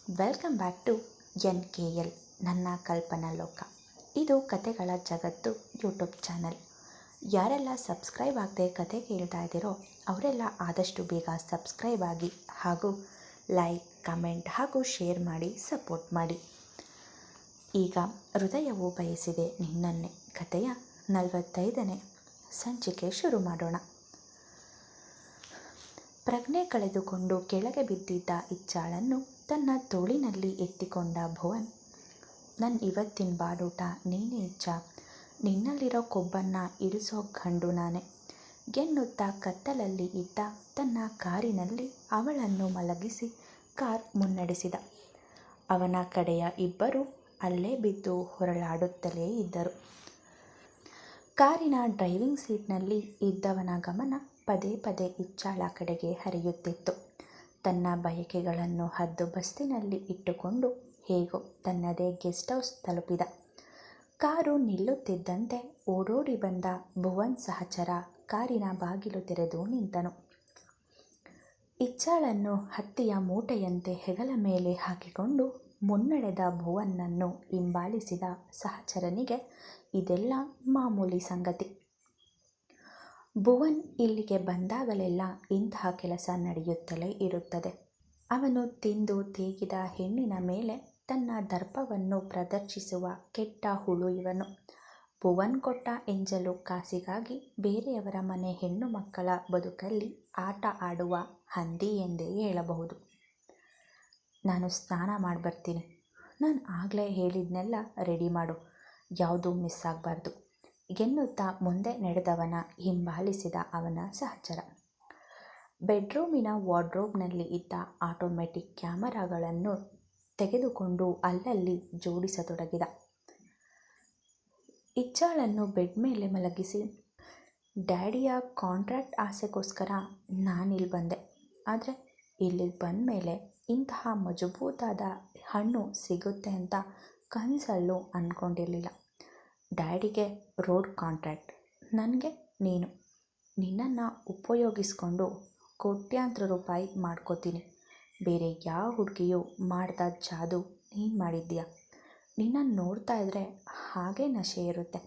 Welcome back to NKL ನನ್ನ ಕಲ್ಪನಾ ಲೋಕ. ಇದು ಕತೆಗಳ ಜಗತ್ತು ಯೂಟ್ಯೂಬ್ ಚಾನಲ್. ಯಾರೆಲ್ಲ ಸಬ್ಸ್ಕ್ರೈಬ್ ಆಗದೆ ಕತೆ ಕೇಳ್ತಾ ಇದ್ದೀರೋ ಅವರೆಲ್ಲ ಆದಷ್ಟು ಬೇಗ ಸಬ್ಸ್ಕ್ರೈಬ್ ಆಗಿ ಹಾಗೂ ಲೈಕ್, ಕಮೆಂಟ್ ಹಾಗೂ ಶೇರ್ ಮಾಡಿ ಸಪೋರ್ಟ್ ಮಾಡಿ. ಈಗ ಹೃದಯವು ಬಯಸಿದೆ ನಿನ್ನನ್ನೇ ಕತೆಯ 45ನೇ ಸಂಚಿಕೆ ಶುರು ಮಾಡೋಣ. ಪ್ರಜ್ಞೆ ಕಳೆದುಕೊಂಡು ಕೆಳಗೆ ಬಿದ್ದಿದ್ದ ಇಚ್ಛಾಳನ್ನು ತನ್ನ ತೋಳಿನಲ್ಲಿ ಎತ್ತಿಕೊಂಡ ಭುವನ್. ನನ್ನ ಇವತ್ತಿನ ಬಾಡೂಟ ನೀನೇ ಇಚ್ಛಾ, ನಿನ್ನಲ್ಲಿರೋ ಕೊಬ್ಬನ್ನು ಇಳಿಸೋ ಗಂಡು ನಾನೇ ಎನ್ನುತ್ತಾ ಕತ್ತಲಲ್ಲಿ ಇದ್ದ ತನ್ನ ಕಾರಿನಲ್ಲಿ ಅವಳನ್ನು ಮಲಗಿಸಿ ಕಾರ್ ಮುನ್ನಡೆಸಿದ. ಅವನ ಕಡೆಯ ಇಬ್ಬರು ಅಲ್ಲೇ ಬಿದ್ದು ಹೊರಳಾಡುತ್ತಲೇ ಇದ್ದರು. ಕಾರಿನ ಡ್ರೈವಿಂಗ್ ಸೀಟ್ನಲ್ಲಿ ಇದ್ದವನ ಗಮನ ಪದೇ ಪದೇ ಇಚ್ಛಾಳ ಕಡೆಗೆ ಹರಿಯುತ್ತಿತ್ತು. ತನ್ನ ಬಯಕೆಗಳನ್ನು ಹದ್ದುಬಸ್ತಿನಲ್ಲಿ ಇಟ್ಟುಕೊಂಡು ಹೇಗೋ ತನ್ನದೇ ಗೆಸ್ಟ್ ಹೌಸ್ ತಲುಪಿದ. ಕಾರು ನಿಲ್ಲುತ್ತಿದ್ದಂತೆ ಓಡೋಡಿ ಬಂದ ಭುವನ್ ಸಹಚರ ಕಾರಿನ ಬಾಗಿಲು ತೆರೆದು ನಿಂತನು. ಇಚ್ಛಾಳನ್ನು ಹತ್ತಿಯ ಮೂಟೆಯಂತೆ ಹೆಗಲ ಮೇಲೆ ಹಾಕಿಕೊಂಡು ಮುನ್ನಡೆದ ಭುವನ್ನನ್ನು ಹಿಂಬಾಲಿಸಿದ ಸಹಚರನಿಗೆ ಇದೆಲ್ಲ ಮಾಮೂಲಿ ಸಂಗತಿ. ಭುವನ್ ಇಲ್ಲಿಗೆ ಬಂದಾಗಲೆಲ್ಲ ಇಂತಹ ಕೆಲಸ ನಡೆಯುತ್ತಲೇ ಇರುತ್ತದೆ. ಅವನು ತಿಂದು ತೇಗಿದ ಹೆಣ್ಣಿನ ಮೇಲೆ ತನ್ನ ದರ್ಪವನ್ನು ಪ್ರದರ್ಶಿಸುವ ಕೆಟ್ಟ ಹುಳು ಇವನು. ಭುವನ್ ಕೊಟ್ಟ ಎಂಜಲು ಕಾಸಿಗಾಗಿ ಬೇರೆಯವರ ಮನೆ ಹೆಣ್ಣು ಮಕ್ಕಳ ಬದುಕಲ್ಲಿ ಆಟ ಆಡುವ ಹಂದಿ ಎಂದೇ ಹೇಳಬಹುದು. ನಾನು ಸ್ನಾನ ಮಾಡಿಬರ್ತೀನಿ. ನಾನು ಆಗಲೇ ಹೇಳಿದ್ನೆಲ್ಲ ರೆಡಿ ಮಾಡು, ಯಾವುದೂ ಮಿಸ್ ಆಗಬಾರ್ದು ಎನ್ನುತ್ತಾ ಮುಂದೆ ನಡೆದವನ ಹಿಂಬಾಲಿಸಿದ ಅವನ ಸಹಚರ. ಬೆಡ್ರೂಮಿನ ವಾರ್ಡ್ರೋಬ್ನಲ್ಲಿ ಇದ್ದ ಆಟೋಮೆಟಿಕ್ ಕ್ಯಾಮರಾಗಳನ್ನು ತೆಗೆದುಕೊಂಡು ಅಲ್ಲಲ್ಲಿ ಜೋಡಿಸತೊಡಗಿದ. ಇಚ್ಛಾಳನ್ನು ಬೆಡ್ ಮೇಲೆ ಮಲಗಿಸಿ, ಡ್ಯಾಡಿಯ ಕಾಂಟ್ರಾಕ್ಟ್ ಆಸೆಗೋಸ್ಕರ ನಾನಿಲ್ಲಿ ಬಂದೆ. ಆದರೆ ಇಲ್ಲಿಗೆ ಬಂದ ಮೇಲೆ ಇಂತಹ ಮಜಬೂತಾದ ಹಣ್ಣು ಸಿಗುತ್ತೆ ಅಂತ ಕನಸಲ್ಲೂ ಅಂದ್ಕೊಂಡಿರಲಿಲ್ಲ. ಡ್ಯಾಡಿಗೆ ರೋಡ್ ಕಾಂಟ್ರಾಕ್ಟ್, ನನಗೆ ನೀನು. ನಿನ್ನನ್ನು ಉಪಯೋಗಿಸ್ಕೊಂಡು ಕೋಟ್ಯಾಂತರ ರೂಪಾಯಿ ಮಾಡ್ಕೋತೀನಿ. ಬೇರೆ ಯಾವ ಹುಡುಗಿಯೂ ಮಾಡ್ದ ಜಾದು ನೀನು ಮಾಡಿದ್ದೀಯ. ನಿನ್ನನ್ನು ನೋಡ್ತಾ ಇದ್ದರೆ ಹಾಗೇ ನಶೆ ಇರುತ್ತೆ.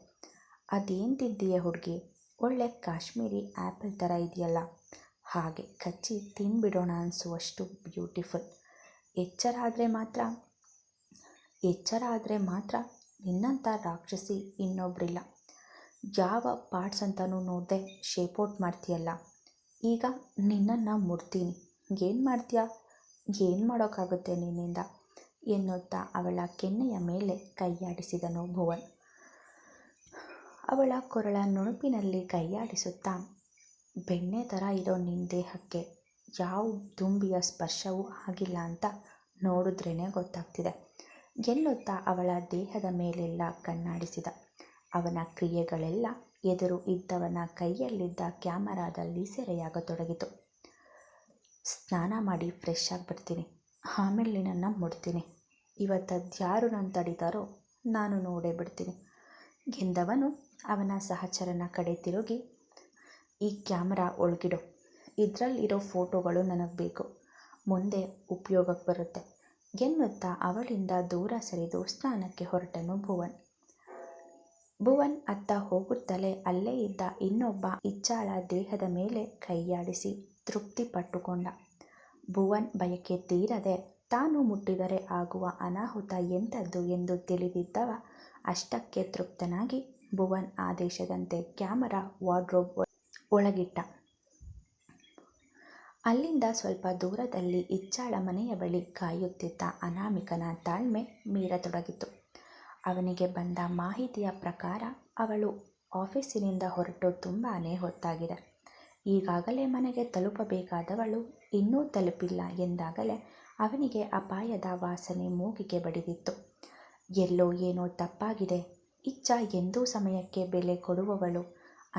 ಅದೇನು ತಿಂತೀಯ ಹುಡುಗಿ? ಒಳ್ಳೆ ಕಾಶ್ಮೀರಿ ಆ್ಯಪಲ್ ಥರ ಇದೆಯಲ್ಲ, ಹಾಗೆ ಕಚ್ಚಿ ತಿಂದುಬಿಡೋಣ ಅನಿಸುವಷ್ಟು ಬ್ಯೂಟಿಫುಲ್. ಎಚ್ಚರ ಆದರೆ ಮಾತ್ರ ನಿನ್ನಂಥ ರಾಕ್ಷಸಿ ಇನ್ನೊಬ್ಬರಿಲ್ಲ. ಯಾವ ಪಾರ್ಟ್ಸ್ ಅಂತಲೂ ನೋಡದೆ ಶೇಪೌಟ್ ಮಾಡ್ತೀಯಲ್ಲ. ಈಗ ನಿನ್ನನ್ನು ಮುಡ್ತೀನಿ, ಏನು ಮಾಡ್ತೀಯ? ಏನು ಮಾಡೋಕ್ಕಾಗುತ್ತೆ ನಿನ್ನಿಂದ ಎನ್ನುತ್ತಾ ಅವಳ ಕೆನ್ನೆಯ ಮೇಲೆ ಕೈಯಾಡಿಸಿದನು ಭುವನ್. ಅವಳ ಕೊರಳ ನುಣುಪಿನಲ್ಲಿ ಕೈಯಾಡಿಸುತ್ತಾ, ಬೆಣ್ಣೆ ಥರ ಇರೋ ನಿನ್ನ ದೇಹಕ್ಕೆ ಯಾವ ದುಂಬಿಯ ಸ್ಪರ್ಶವೂ ಆಗಿಲ್ಲ ಅಂತ ನೋಡಿದ್ರೇ ಗೊತ್ತಾಗ್ತಿದೆ ಎನ್ನುತ್ತಾ ಅವಳ ದೇಹದ ಮೇಲೆಲ್ಲ ಕಣ್ಣಾಡಿಸಿದ. ಅವನ ಕ್ರಿಯೆಗಳೆಲ್ಲ ಎದುರು ಇದ್ದವನ ಕೈಯಲ್ಲಿದ್ದ ಕ್ಯಾಮರಾದಲ್ಲಿ ಸೆರೆಯಾಗತೊಡಗಿತು. ಸ್ನಾನ ಮಾಡಿ ಫ್ರೆಶ್ ಆಗಿಬಿಡ್ತೀನಿ, ಆಮೇಲೆ ನಿನ್ನನ್ನು ಮುಡ್ತೀನಿ. ಇವತ್ತದ್ಯಾರು ನನ್ನ ತಡೀತಾರೋ ನಾನು ನೋಡೇ ಬಿಡ್ತೀನಿ ಎಂದವನು ಅವನ ಸಹಚರನ ಕಡೆ ತಿರುಗಿ, ಈ ಕ್ಯಾಮರಾ ಒಳಗಿಡು. ಇದರಲ್ಲಿರೋ ಫೋಟೋಗಳು ನನಗೆ ಬೇಕು, ಮುಂದೆ ಉಪಯೋಗಕ್ಕೆ ಬರುತ್ತೆ ಎನ್ನುತ್ತಾ ಅವಳಿಂದ ದೂರ ಸರಿದು ಸ್ನಾನಕ್ಕೆ ಹೊರಟನು ಭುವನ್ ಅತ್ತ ಹೋಗುತ್ತಲೇ ಅಲ್ಲೇ ಇದ್ದ ಇನ್ನೊಬ್ಬ ಇಚ್ಛಾಳ ದೇಹದ ಮೇಲೆ ಕೈಯಾಡಿಸಿ ತೃಪ್ತಿ ಪಟ್ಟುಕೊಂಡ. ಭುವನ್ ಬಯಕೆ ತೀರದೆ ತಾನು ಮುಟ್ಟಿದರೆ ಆಗುವ ಅನಾಹುತ ಎಂಥದ್ದು ಎಂದು ತಿಳಿದಿದ್ದವ ಅಷ್ಟಕ್ಕೆ ತೃಪ್ತನಾಗಿ ಭುವನ್ ಆದೇಶದಂತೆ ಕ್ಯಾಮರಾ ವಾರ್ಡ್ರೋಬ್ ಒಳಗಿಟ್ಟ. ಅಲ್ಲಿಂದ ಸ್ವಲ್ಪ ದೂರದಲ್ಲಿ ಇಚ್ಛಾಳ ಮನೆಯ ಬಳಿ ಕಾಯುತ್ತಿದ್ದ ಅನಾಮಿಕನ ತಾಳ್ಮೆ ಮೀರತೊಡಗಿತು. ಅವನಿಗೆ ಬಂದ ಮಾಹಿತಿಯ ಪ್ರಕಾರ ಅವಳು ಆಫೀಸಿನಿಂದ ಹೊರಟು ತುಂಬಾ ಹೊತ್ತಾಗಿದೆ. ಈಗಾಗಲೇ ಮನೆಗೆ ತಲುಪಬೇಕಾದವಳು ಇನ್ನೂ ತಲುಪಿಲ್ಲ ಎಂದಾಗಲೇ ಅವನಿಗೆ ಅಪಾಯದ ವಾಸನೆ ಮೂಗಿಗೆ ಬಡಿದಿತ್ತು. ಎಲ್ಲೋ ಏನೋ ತಪ್ಪಾಗಿದೆ. ಇಚ್ಛಾ ಎಂದೂ ಸಮಯಕ್ಕೆ ಬೆಲೆ ಕೊಡುವವಳು.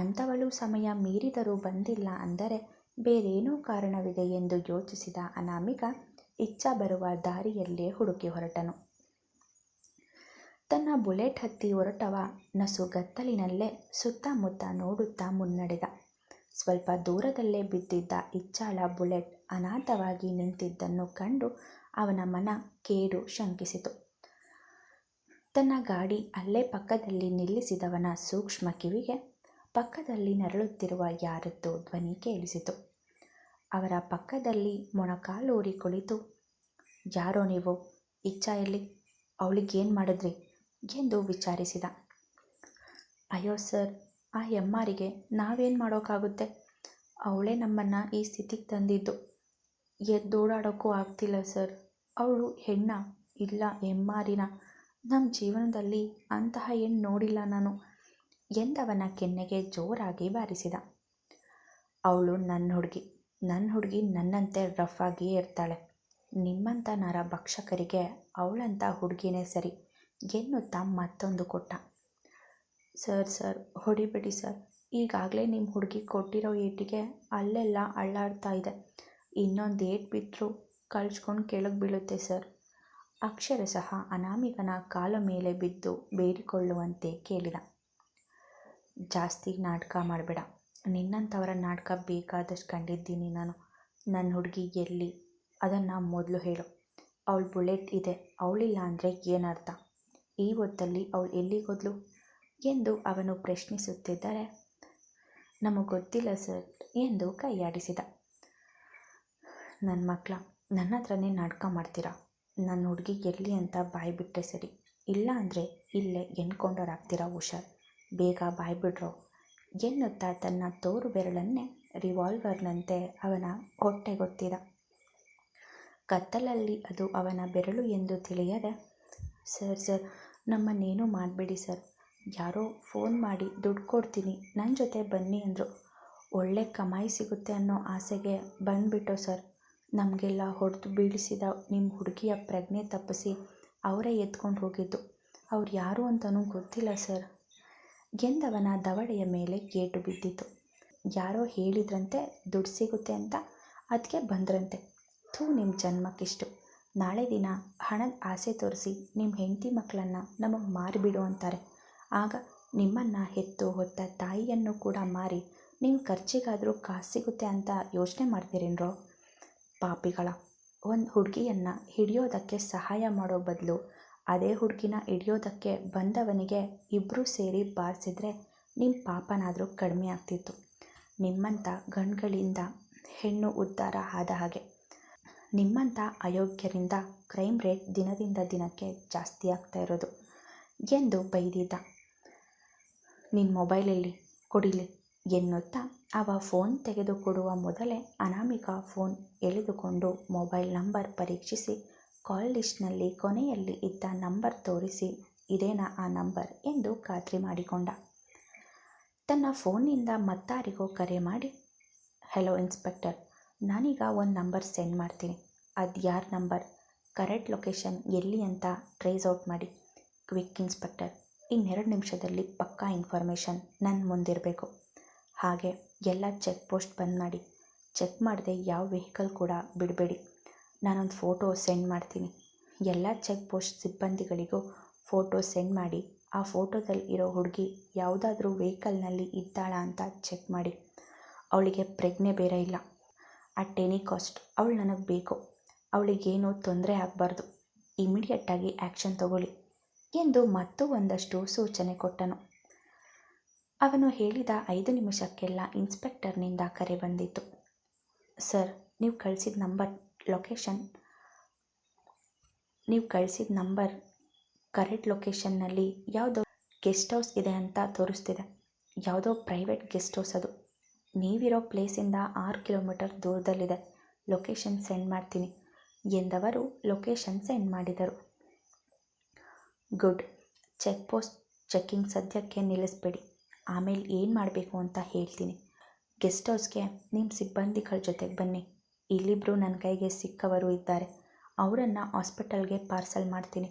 ಅಂಥವಳು ಸಮಯ ಮೀರಿದರೂ ಬಂದಿಲ್ಲ ಅಂದರೆ ಬೇರೇನೋ ಕಾರಣವಿದೆ ಎಂದು ಯೋಚಿಸಿದ ಅನಾಮಿಕ ಇಚ್ಛಾ ಬರುವ ದಾರಿಯಲ್ಲೇ ಹುಡುಕಿ ಹೊರಟನು. ತನ್ನ ಬುಲೆಟ್ ಹತ್ತಿ ಹೊರಟವ ನಸುಗತ್ತಲಿನಲ್ಲೇ ಸುತ್ತಮುತ್ತ ನೋಡುತ್ತಾ ಮುನ್ನಡೆದ. ಸ್ವಲ್ಪ ದೂರದಲ್ಲೇ ಬಿದ್ದಿದ್ದ ಇಚ್ಛಾಳ ಬುಲೆಟ್ ಅನಾಥವಾಗಿ ನಿಂತಿದ್ದನ್ನು ಕಂಡು ಅವನ ಮನ ಕೇಡು ಶಂಕಿಸಿತು. ತನ್ನ ಗಾಡಿ ಅಲ್ಲೇ ಪಕ್ಕದಲ್ಲಿ ನಿಲ್ಲಿಸಿದವನ ಸೂಕ್ಷ್ಮ ಕಿವಿಗೆ ಪಕ್ಕದಲ್ಲಿ ನರಳುತ್ತಿರುವ ಯಾರದ್ದೋ ಧ್ವನಿ ಕೇಳಿಸಿತು. ಅವರ ಪಕ್ಕದಲ್ಲಿ ಮೊಣಕಾಲೂರಿ ಕುಳಿತು, ಯಾರೋ ನೀವು? ಇಚ್ಛಾ ಎಲ್ಲಿ? ಅವಳಿಗೇನು ಮಾಡಿದ್ರಿ ಎಂದು ವಿಚಾರಿಸಿದ. ಅಯ್ಯೋ ಸರ್, ಆ ಎಮ್ಮಾರಿಗೆ ನಾವೇನು ಮಾಡೋಕ್ಕಾಗುತ್ತೆ? ಅವಳೇ ನಮ್ಮನ್ನು ಈ ಸ್ಥಿತಿಗೆ ತಂದಿದ್ದು. ಎದ್ದೋಡಾಡೋಕ್ಕೂ ಆಗ್ತಿಲ್ಲ ಸರ್. ಅವಳು ಹೆಣ್ಣ ಇಲ್ಲ ಎಮ್ಮಾರಿನ? ನಮ್ಮ ಜೀವನದಲ್ಲಿ ಅಂತಹ ಹೆಣ್ಣು ನೋಡಿಲ್ಲ ನಾನು ಎಂದವನ ಕೆನ್ನೆಗೆ ಜೋರಾಗಿ ಬಾರಿಸಿದ. ಅವಳು ನನ್ನ ಹುಡುಗಿ ನನ್ನಂತೆ ರಫ್ ಆಗಿಯೇ ಇರ್ತಾಳೆ. ನಿಮ್ಮಂಥ ನರಭಕ್ಷಕರಿಗೆ ಅವಳಂಥ ಹುಡುಗಿನೇ ಸರಿ ಎನ್ನುತ್ತಾ ಮತ್ತೊಂದು ಕೊಟ್ಟ. ಸರ್ ಹೊಡಿಬೇಡಿ ಸರ್. ಈಗಾಗಲೇ ನಿಮ್ಮ ಹುಡುಗಿ ಕೊಟ್ಟಿರೋ ಏಟಿಗೆ ಅಲ್ಲೆಲ್ಲ ಅಳ್ಳಾಡ್ತಾ ಇದೆ. ಇನ್ನೊಂದು ಏಟು ಬಿದ್ದರೂ ಕಳ್ಚ್ಕೊಂಡು ಕೆಳಗೆ ಬೀಳುತ್ತೆ ಸರ್. ಅಕ್ಷರಶಃ ಅನಾಮಿಕನ ಕಾಲ ಮೇಲೆ ಬಿದ್ದು ಬೇಡಿಕೊಳ್ಳುವಂತೆ ಕೇಳಿದ. ಜಾಸ್ತಿ ನಾಟಕ ಮಾಡಬೇಡ. ನಿನ್ನಂಥವರ ನಾಟಕ ಬೇಕಾದಷ್ಟು ಕಂಡಿದ್ದೀನಿ ನಾನು. ನನ್ನ ಹುಡುಗಿ ಎಲ್ಲಿ? ಅದನ್ನು ಮೊದಲು ಹೇಳು. ಅವಳು ಬುಲೆಟ್ ಇದೆ, ಅವಳಿಲ್ಲ ಅಂದರೆ ಏನರ್ಥ? ಈ ಹೊತ್ತಲ್ಲಿ ಅವಳು ಎಲ್ಲಿಗೋದ್ಲು ಎಂದು ಅವನು ಪ್ರಶ್ನಿಸುತ್ತಿದ್ದರೆ, ನಮಗೆ ಗೊತ್ತಿಲ್ಲ ಸರ್ ಎಂದು ಕೈಯಾಡಿಸಿದ. ನನ್ನ ಮಕ್ಕಳ, ನನ್ನ ಹತ್ರನೇ ನಾಟಕ ಮಾಡ್ತೀರಾ? ನನ್ನ ಹುಡುಗಿ ಎಲ್ಲಿ ಅಂತ ಬಾಯಿ ಬಿಟ್ಟರೆ ಸರಿ, ಇಲ್ಲ ಅಂದರೆ ಇಲ್ಲೇ ಎನ್ಕೌಂಟರ್ ಹುಷಾರ್. ಬೇಗ ಬಾಯಿ ಬಿಡ್ರೋ ಎನ್ನುತ್ತಾ ತನ್ನ ತೋರು ಬೆರಳನ್ನೇ ರಿವಾಲ್ವರ್ನಂತೆ ಅವನ ಹೊಟ್ಟೆಗೊತ್ತಿದ. ಕತ್ತಲಲ್ಲಿ ಅದು ಅವನ ಬೆರಳು ಎಂದು ತಿಳಿಯದೆ, ಸರ್ ನಮ್ಮನ್ನೇನೂ ಮಾಡಬೇಡಿ ಸರ್. ಯಾರೋ ಫೋನ್ ಮಾಡಿ ದುಡ್ಡು ಕೊಡ್ತೀನಿ, ನನ್ನ ಜೊತೆ ಬನ್ನಿ ಅಂದರು. ಒಳ್ಳೆ ಕಮಾಯಿ ಸಿಗುತ್ತೆ ಅನ್ನೋ ಆಸೆಗೆ ಬಂದುಬಿಟ್ಟೋ ಸರ್. ನಮಗೆಲ್ಲ ಹೊಡೆದು ಬೀಳಿಸಿದ ನಿಮ್ಮ ಹುಡುಗಿಯ ಪ್ರಜ್ಞೆ ತಪ್ಪಿಸಿ ಅವರೇ ಎತ್ಕೊಂಡು ಹೋಗಿದ್ದು. ಅವ್ರು ಯಾರು ಅಂತಲೂ ಗೊತ್ತಿಲ್ಲ ಸರ್ ಎಂದವನ ದವಡೆಯ ಮೇಲೆ ಏಟು ಬಿದ್ದಿತು. ಯಾರೋ ಹೇಳಿದ್ರಂತೆ ದುಡ್ಡು ಸಿಗುತ್ತೆ ಅಂತ, ಅದಕ್ಕೆ ಬಂದ್ರಂತೆ. ನಿಮ್ಮ ಜನ್ಮಕ್ಕಿಷ್ಟು. ನಾಳೆ ದಿನ ಹಣದ ಆಸೆ ತೋರಿಸಿ ನಿಮ್ಮ ಹೆಂಡತಿ ಮಕ್ಕಳನ್ನು ನಮಗೆ ಮಾರಿಬಿಡು ಅಂತಾರೆ. ಆಗ ನಿಮ್ಮನ್ನು ಹೆತ್ತು ಹೊತ್ತ ತಾಯಿಯನ್ನು ಕೂಡ ಮಾರಿ ನಿಮ್ಮ ಖರ್ಚಿಗಾದರೂ ಕಾಸು ಸಿಗುತ್ತೆ ಅಂತ ಯೋಚನೆ ಮಾಡ್ತೀರೇನ್ರೋ ಪಾಪಿಗಳ. ಒಂದು ಹುಡುಗಿಯನ್ನು ಹಿಡಿಯೋದಕ್ಕೆ ಸಹಾಯ ಮಾಡೋ ಬದಲು ಅದೇ ಹುಡುಗಿನ ಹಿಡಿಯೋದಕ್ಕೆ ಬಂದವನಿಗೆ ಇಬ್ಬರೂ ಸೇರಿ ಬಾರಿಸಿದ್ರೆ ನಿಮ್ಮ ಪಾಪನಾದರೂ ಕಡಿಮೆ ಆಗ್ತಿತ್ತು. ನಿಮ್ಮಂಥ ಗಂಡುಗಳಿಂದ ಹೆಣ್ಣು ಉದ್ಧಾರ ಆದ ಹಾಗೆ. ನಿಮ್ಮಂಥ ಅಯೋಗ್ಯರಿಂದ ಕ್ರೈಮ್ ರೇಟ್ ದಿನದಿಂದ ದಿನಕ್ಕೆ ಜಾಸ್ತಿ ಆಗ್ತಾ ಇರೋದು ಎಂದು ಬೈದಿದ್ದ. ನಿನ್ನ ಮೊಬೈಲಲ್ಲಿ ಕೊಡಿಲಿ ಎನ್ನುತ್ತಾ ಅವ ಫೋನ್ ತೆಗೆದುಕೊಡುವ ಮೊದಲೇ ಅನಾಮಿಕಾ ಫೋನ್ ಎಳೆದುಕೊಂಡು ಮೊಬೈಲ್ ನಂಬರ್ ಪರೀಕ್ಷಿಸಿ ಕಾಲ್ ಲಿಸ್ಟ್ನಲ್ಲಿ ಕೊನೆಯಲ್ಲಿ ಇದ್ದ ನಂಬರ್ ತೋರಿಸಿ, ಇದೇನಾ ಆ ನಂಬರ್ ಎಂದು ಖಾತ್ರಿ ಮಾಡಿಕೊಂಡ. ತನ್ನ ಫೋನ್ನಿಂದ ಮತ್ತಾರಿಗೋ ಕರೆ ಮಾಡಿ, ಹಲೋ ಇನ್ಸ್ಪೆಕ್ಟರ್, ನಾನೀಗ ಒಂದು ನಂಬರ್ ಸೆಂಡ್ ಮಾಡ್ತೀನಿ. ಅದು ಯಾರ ನಂಬರ್, ಕರೆಕ್ಟ್ ಲೊಕೇಶನ್ ಎಲ್ಲಿ ಅಂತ ಟ್ರೇಸ್ ಔಟ್ ಮಾಡಿ. Quick inspector. ಇನ್ನೆರಡು ನಿಮಿಷದಲ್ಲಿ ಪಕ್ಕಾ ಇನ್ಫಾರ್ಮೇಷನ್ ನನ್ನ ಮುಂದಿರಬೇಕು. ಹಾಗೆ ಎಲ್ಲ ಚೆಕ್ ಪೋಸ್ಟ್ ಬಂದ್ ಮಾಡಿ. ಚೆಕ್ ಮಾಡದೆ ಯಾವ ವೆಹಿಕಲ್ ಕೂಡ ಬಿಡಬೇಡಿ. ನಾನೊಂದು ಫೋಟೋ ಸೆಂಡ್ ಮಾಡ್ತೀನಿ. ಎಲ್ಲ ಚೆಕ್ ಪೋಸ್ಟ್ ಸಿಬ್ಬಂದಿಗಳಿಗೂ ಫೋಟೋ ಸೆಂಡ್ ಮಾಡಿ. ಆ ಫೋಟೋದಲ್ಲಿ ಇರೋ ಹುಡುಗಿ ಯಾವುದಾದ್ರೂ ವೆಹಿಕಲ್ನಲ್ಲಿ ಇದ್ದಾಳಾ ಅಂತ ಚೆಕ್ ಮಾಡಿ. ಅವಳಿಗೆ ಪ್ರಜ್ಞೆ ಬೇರೆ ಇಲ್ಲ. ಅಟ್ ಎನಿ ಕಾಸ್ಟ್ ಅವಳು ನನಗೆ ಬೇಕು. ಅವಳಿಗೇನೂ ತೊಂದರೆ ಆಗಬಾರ್ದು. ಇಮಿಡಿಯೇಟಾಗಿ ಆ್ಯಕ್ಷನ್ ತಗೊಳ್ಳಿ ಎಂದು ಮತ್ತೂ ಒಂದಷ್ಟು ಸೂಚನೆ ಕೊಟ್ಟನು. ಅವನು ಹೇಳಿದ 5 ನಿಮಿಷಕ್ಕೆಲ್ಲ ಇನ್ಸ್ಪೆಕ್ಟರ್ನಿಂದ ಕರೆ ಬಂದಿತ್ತು. ಸರ್, ನೀವು ಕಳಿಸಿದ ನಂಬರ್ ಕರೆಕ್ಟ್ ಲೊಕೇಶನ್ನಲ್ಲಿ ಯಾವುದೋ ಗೆಸ್ಟ್ ಹೌಸ್ ಇದೆ ಅಂತ ತೋರಿಸ್ತಿದೆ. ಯಾವುದೋ ಪ್ರೈವೇಟ್ ಗೆಸ್ಟ್ ಹೌಸ್ ಅದು. ನೀವಿರೋ ಪ್ಲೇಸಿಂದ 6 ಕಿಲೋಮೀಟರ್ ದೂರದಲ್ಲಿದೆ. ಲೊಕೇಶನ್ ಸೆಂಡ್ ಮಾಡ್ತೀನಿ ಎಂದವರು ಲೊಕೇಶನ್ ಸೆಂಡ್ ಮಾಡಿದರು. ಗುಡ್. ಚೆಕ್ ಪೋಸ್ಟ್ ಚೆಕ್ಕಿಂಗ್ ಸದ್ಯಕ್ಕೆ ನಿಲ್ಲಿಸಬೇಡಿ. ಆಮೇಲೆ ಏನು ಮಾಡಬೇಕು ಅಂತ ಹೇಳ್ತೀನಿ. ಗೆಸ್ಟ್ ಹೌಸ್ಗೆ ನಿಮ್ಮ ಸಿಬ್ಬಂದಿಗಳ ಜೊತೆಗೆ ಬನ್ನಿ. ಇಲ್ಲಿಬ್ಬರು ನನ್ನ ಕೈಗೆ ಸಿಕ್ಕವರು ಇದ್ದಾರೆ. ಅವರನ್ನು ಹಾಸ್ಪಿಟಲ್ಗೆ ಪಾರ್ಸಲ್ ಮಾಡ್ತೀನಿ.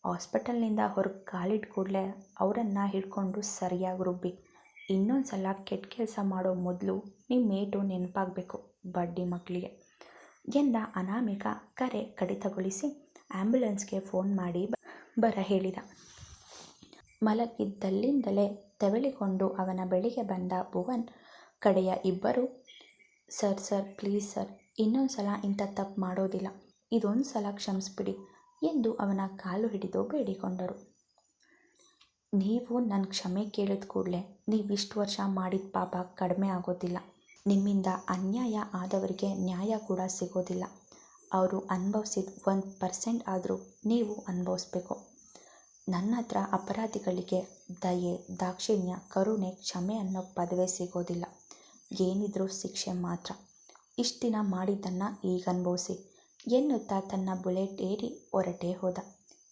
ಹಾಸ್ಪಿಟಲ್ನಿಂದ ಹೊರಗೆ ಕಾಲಿಟ್ಟ ಕೂಡಲೇ ಅವರನ್ನು ಹಿಡ್ಕೊಂಡು ಸರಿಯಾಗಿ ರುಬ್ಬಿ. ಇನ್ನೊಂದು ಸಲ ಕೆಟ್ಟ ಕೆಲಸ ಮಾಡೋ ಮೊದಲು ನಿಮ್ಮ ಏಟು ನೆನಪಾಗಬೇಕು ಬಡ್ಡಿ ಮಕ್ಕಳಿಗೆ ಎಂದ ಅನಾಮಿಕ ಕರೆ ಕಡಿತಗೊಳಿಸಿ ಆ್ಯಂಬುಲೆನ್ಸ್ಗೆ ಫೋನ್ ಮಾಡಿ ಬರ ಹೇಳಿದ. ಮಲಗಿದ್ದಲ್ಲಿಂದಲೇ ತೆವಳಿಕೊಂಡು ಅವನ ಬಳಿಗೆ ಬಂದ ಭುವನ್ ಕಡೆಯ ಇಬ್ಬರು, ಸರ್ ಪ್ಲೀಸ್ ಸರ್, ಇನ್ನೊಂದು ಸಲ ಇಂಥ ತಪ್ಪು ಮಾಡೋದಿಲ್ಲ. ಇದೊಂದು ಸಲ ಕ್ಷಮಿಸ್ಬಿಡಿ ಎಂದು ಅವನ ಕಾಲು ಹಿಡಿದು ಬೇಡಿಕೊಂಡರು. ನೀವು ನನ್ನ ಕ್ಷಮೆ ಕೇಳಿದ ಕೂಡಲೇ ನೀವಿಷ್ಟು ವರ್ಷ ಮಾಡಿದ ಪಾಪ ಕಡಿಮೆ ಆಗೋದಿಲ್ಲ. ನಿಮ್ಮಿಂದ ಅನ್ಯಾಯ ಆದವರಿಗೆ ನ್ಯಾಯ ಕೂಡ ಸಿಗೋದಿಲ್ಲ. ಅವರು ಅನುಭವಿಸಿದ 1% ಆದರೂ ನೀವು ಅನುಭವಿಸ್ಬೇಕು. ನನ್ನ ಹತ್ರ ಅಪರಾಧಿಗಳಿಗೆ ದಯೆ, ದಾಕ್ಷಿಣ್ಯ, ಕರುಣೆ, ಕ್ಷಮೆ ಅನ್ನೋ ಪದವೇ ಸಿಗೋದಿಲ್ಲ. ಏನಿದ್ರೂ ಶಿಕ್ಷೆ ಮಾತ್ರ. ಇಷ್ಟು ದಿನ ಮಾಡಿದ್ದನ್ನು ಈಗ ಅನುಭವಿಸಿ ಎನ್ನುತ್ತಾ ತನ್ನ ಬುಲೆಟ್ ಏರಿ ಹೊರಟೇ ಹೋದ.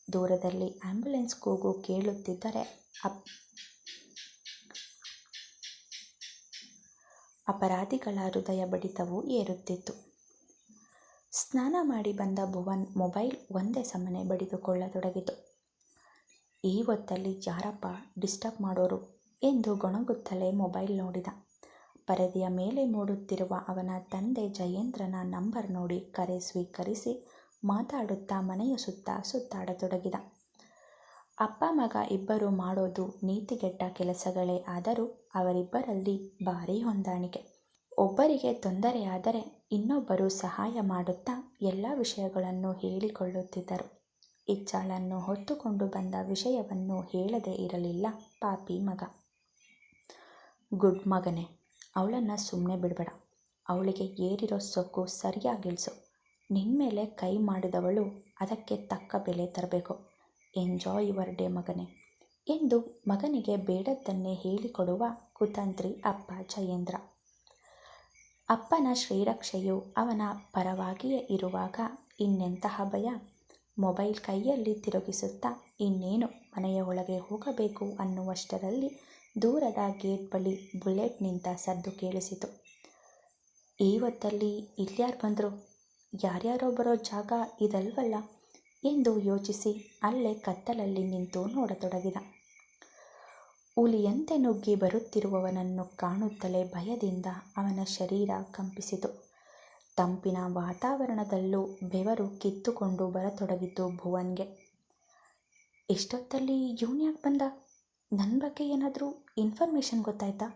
ದೂರದಲ್ಲಿ ಆಂಬ್ಯುಲೆನ್ಸ್ ಕೂಗು ಕೇಳುತ್ತಿದ್ದರೆ ಅಪರಾಧಿಗಳ ಹೃದಯ ಬಡಿತವೂ ಏರುತ್ತಿತ್ತು. ಸ್ನಾನ ಮಾಡಿ ಬಂದ ಭುವನ್ ಮೊಬೈಲ್ ಒಂದೇ ಸಮನೆ ಬಡಿದುಕೊಳ್ಳತೊಡಗಿತು. ಈ ಹೊತ್ತಲ್ಲಿ ಯಾರಪ್ಪ ಡಿಸ್ಟರ್ಬ್ ಮಾಡೋರು ಎಂದು ಗೊಣಗುತ್ತಲೇ ಮೊಬೈಲ್ ನೋಡಿದ. ಪರದೆಯ ಮೇಲೆ ಮೂಡುತ್ತಿರುವ ಅವನ ತಂದೆ ಜಯೇಂದ್ರನ ನಂಬರ್ ನೋಡಿ ಕರೆ ಸ್ವೀಕರಿಸಿ ಮಾತಾಡುತ್ತಾ ಮನೆಯ ಸುತ್ತ ಸುತ್ತಾಡತೊಡಗಿದ. ಅಪ್ಪ ಮಗ ಇಬ್ಬರು ಮಾಡೋದು ನೀತಿಗೆಟ್ಟ ಕೆಲಸಗಳೇ ಆದರೂ ಅವರಿಬ್ಬರಲ್ಲಿ ಭಾರೀ ಹೊಂದಾಣಿಕೆ. ಒಬ್ಬರಿಗೆ ತೊಂದರೆಯಾದರೆ ಇನ್ನೊಬ್ಬರು ಸಹಾಯ ಮಾಡುತ್ತಾ ಎಲ್ಲ ವಿಷಯಗಳನ್ನು ಹೇಳಿಕೊಳ್ಳುತ್ತಿದ್ದರು. ಇಚ್ಛಾಳನ್ನು ಹೊತ್ತುಕೊಂಡು ಬಂದ ವಿಷಯವನ್ನು ಹೇಳದೇ ಇರಲಿಲ್ಲ ಪಾಪಿ ಮಗ. ಗುಡ್ ಮಗನೇ, ಅವಳನ್ನು ಸುಮ್ಮನೆ ಬಿಡಬೇಡ. ಅವಳಿಗೆ ಏರಿರೋ ಸೊಕ್ಕು ಸರಿಯಾಗಿಳಿಸು. ನಿನ್ಮೇಲೆ ಕೈ ಮಾಡಿದವಳು ಅದಕ್ಕೆ ತಕ್ಕ ಬೆಲೆ ತರಬೇಕು. ಎಂಜಾಯ್ ಯುವರ್ ಡೇ ಮಗನೇ ಎಂದು ಮಗನಿಗೆ ಬೇಡದ್ದನ್ನೇ ಹೇಳಿಕೊಡುವ ಕುತಂತ್ರಿ ಅಪ್ಪ ಜಯೇಂದ್ರ. ಅಪ್ಪನ ಶ್ರೀರಕ್ಷೆಯು ಅವನ ಪರವಾಗಿಯೇ ಇರುವಾಗ ಇನ್ನೆಂತಹ ಭಯ. ಮೊಬೈಲ್ ಕೈಯಲ್ಲಿ ತಿರುಗಿಸುತ್ತಾ ಇನ್ನೇನು ಮನೆಯ ಒಳಗೆ ಹೋಗಬೇಕು ಅನ್ನುವಷ್ಟರಲ್ಲಿ ದೂರದ ಗೇಟ್ ಬಳಿ ಬುಲೆಟ್ ನಿಂತ ಸದ್ದು ಕೇಳಿಸಿತು. ಈ ಹೊತ್ತಲ್ಲಿ ಇಲ್ಯಾರು ಬಂದರು? ಯಾರ್ಯಾರೋ ಬರೋ ಜಾಗ ಇದಲ್ವಲ್ಲ ಎಂದು ಯೋಚಿಸಿ ಅಲ್ಲೇ ಕತ್ತಲಲ್ಲಿ ನಿಂತು ನೋಡತೊಡಗಿದ. ಹುಲಿಯಂತೆ ನುಗ್ಗಿ ಬರುತ್ತಿರುವವನನ್ನು ಕಾಣುತ್ತಲೇ ಭಯದಿಂದ ಅವನ ಶರೀರ ಕಂಪಿಸಿತು. ತಂಪಿನ ವಾತಾವರಣದಲ್ಲೂ ಬೆವರು ಕಿತ್ತುಕೊಂಡು ಬರತೊಡಗಿತು ಭುವನ್ಗೆ. ಎಷ್ಟೊತ್ತಲ್ಲಿ ಇವನ್ಯಾಕೆ ಬಂದ? ನನ್ನ ಬಗ್ಗೆ ಏನಾದರೂ ಇನ್ಫಾರ್ಮೇಷನ್ ಗೊತ್ತಾಯ್ತಾ?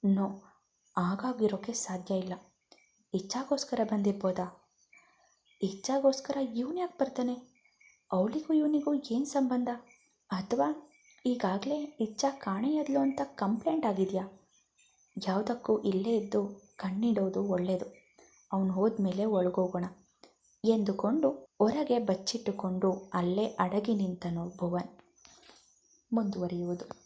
ನೋ, ಹಾಗಾಗಿರೋಕ್ಕೆ ಸಾಧ್ಯ ಇಲ್ಲ. ಇಚ್ಛಾಗೋಸ್ಕರ ಬಂದಿರ್ಬೋದಾ? ಇಚ್ಛಾಗೋಸ್ಕರ ಇವನ್ಯಾಕೆ ಬರ್ತಾನೆ? ಅವಳಿಗೂ ಇವನಿಗೂ ಏನು ಸಂಬಂಧ? ಅಥವಾ ಈಗಾಗಲೇ ಇಚ್ಛಾ ಕಾಣೆಯಾದ್ಲು ಅಂತ ಕಂಪ್ಲೇಂಟ್ ಆಗಿದೆಯಾ? ಯಾವುದಕ್ಕೂ ಇಲ್ಲೇ ಇದ್ದು ಕಣ್ಣಿಡೋದು ಒಳ್ಳೆಯದು. ಅವನು ಹೋದ್ಮೇಲೆ ಒಳಗೋಗೋಣ ಎಂದುಕೊಂಡು ಹೊರಗೆ ಬಚ್ಚಿಟ್ಟುಕೊಂಡು ಅಲ್ಲೇ ಅಡಗಿ ನಿಂತನು ಭುವನ್. ಮುಂದುವರಿಯುವುದು.